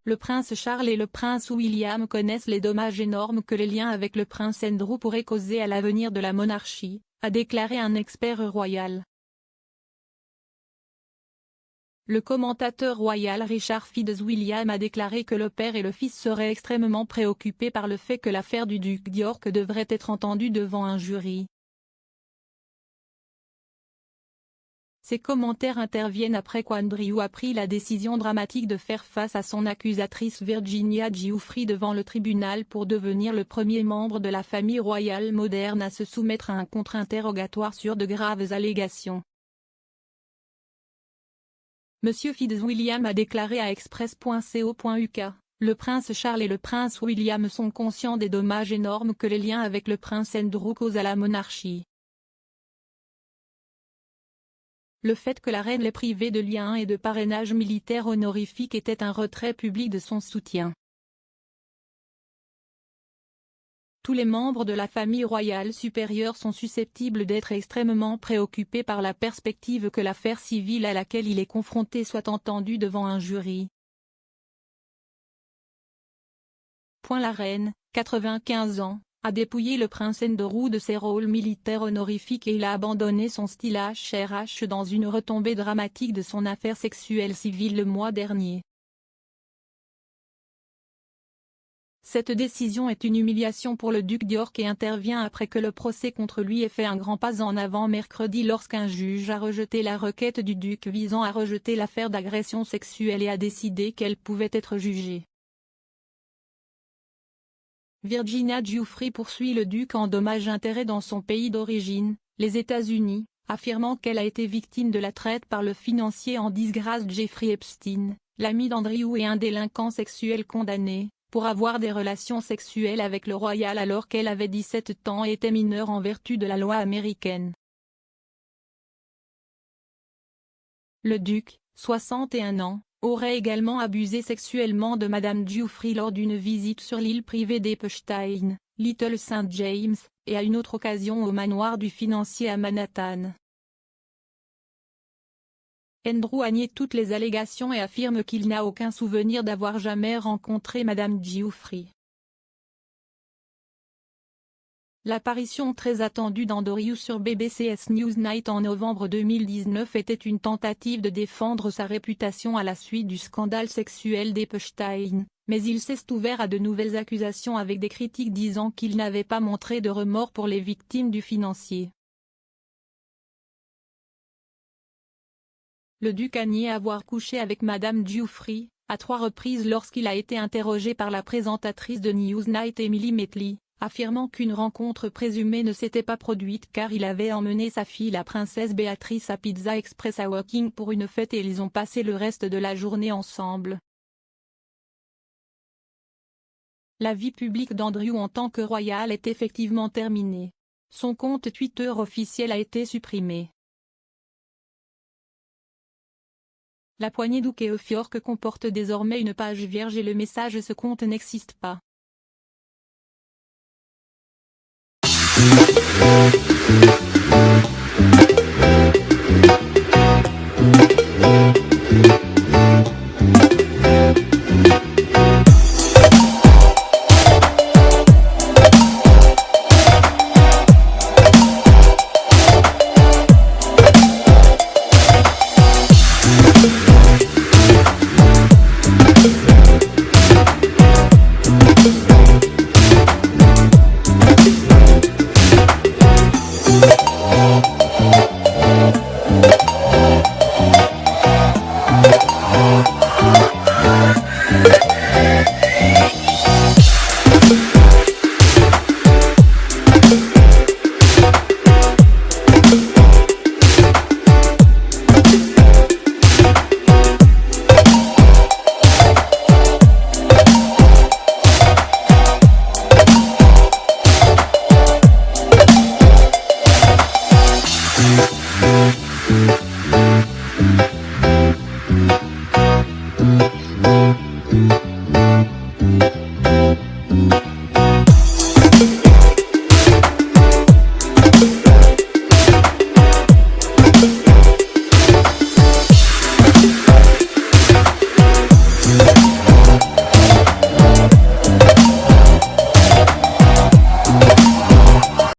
Le prince Charles et le prince William connaissent les dommages énormes que les liens avec le prince Andrew pourraient causer à l'avenir de la monarchie, a déclaré un expert royal. Le commentateur royal Richard Fitzwilliam a déclaré que le père et le fils seraient extrêmement préoccupés par le fait que l'affaire du duc d'York devrait être entendue devant un jury. Ces commentaires interviennent après qu'Andrew a pris la décision dramatique de faire face à son accusatrice Virginia Giuffre devant le tribunal pour devenir le premier membre de la famille royale moderne à se soumettre à un contre-interrogatoire sur de graves allégations. Monsieur Fitzwilliam a déclaré à Express.co.uk, le prince Charles et le prince William sont conscients des dommages énormes que les liens avec le prince Andrew causent à la monarchie. Le fait que la reine l'ait privé de liens et de parrainage militaire honorifique était un retrait public de son soutien. Tous les membres de la famille royale supérieure sont susceptibles d'être extrêmement préoccupés par la perspective que l'affaire civile à laquelle il est confronté soit entendue devant un jury. La reine, 95 ans, a dépouillé le prince Andrew de ses rôles militaires honorifiques et il a abandonné son style HRH dans une retombée dramatique de son affaire sexuelle civile le mois dernier. Cette décision est une humiliation pour le duc d'York et intervient après que le procès contre lui ait fait un grand pas en avant mercredi lorsqu'un juge a rejeté la requête du duc visant à rejeter l'affaire d'agression sexuelle et a décidé qu'elle pouvait être jugée. Virginia Giuffre poursuit le duc en dommages-intérêts dans son pays d'origine, les États-Unis, affirmant qu'elle a été victime de la traite par le financier en disgrâce Jeffrey Epstein, l'ami d'Andrew et un délinquant sexuel condamné, pour avoir des relations sexuelles avec le royal alors qu'elle avait 17 ans et était mineure en vertu de la loi américaine. Le duc, 61 ans, aurait également abusé sexuellement de Madame Giuffre lors d'une visite sur l'île privée d'Epstein, Little St. James, et à une autre occasion au manoir du financier à Manhattan. Andrew a nié toutes les allégations et affirme qu'il n'a aucun souvenir d'avoir jamais rencontré Madame Giuffre. L'apparition très attendue d'Andrew sur BBC's Newsnight en novembre 2019 était une tentative de défendre sa réputation à la suite du scandale sexuel d'Epstein, mais il s'est ouvert à de nouvelles accusations avec des critiques disant qu'il n'avait pas montré de remords pour les victimes du financier. Le duc a nié avoir couché avec Madame Giuffre, à 3 reprises lorsqu'il a été interrogé par la présentatrice de Newsnight Emily Maitli, affirmant qu'une rencontre présumée ne s'était pas produite car il avait emmené sa fille la princesse Béatrice à Pizza Express à Woking pour une fête et ils ont passé le reste de la journée ensemble. La vie publique d'Andrew en tant que royal est effectivement terminée. Son compte Twitter officiel a été supprimé. La poignée d'Ukeofiork comporte désormais une page vierge et le message "ce compte n'existe pas".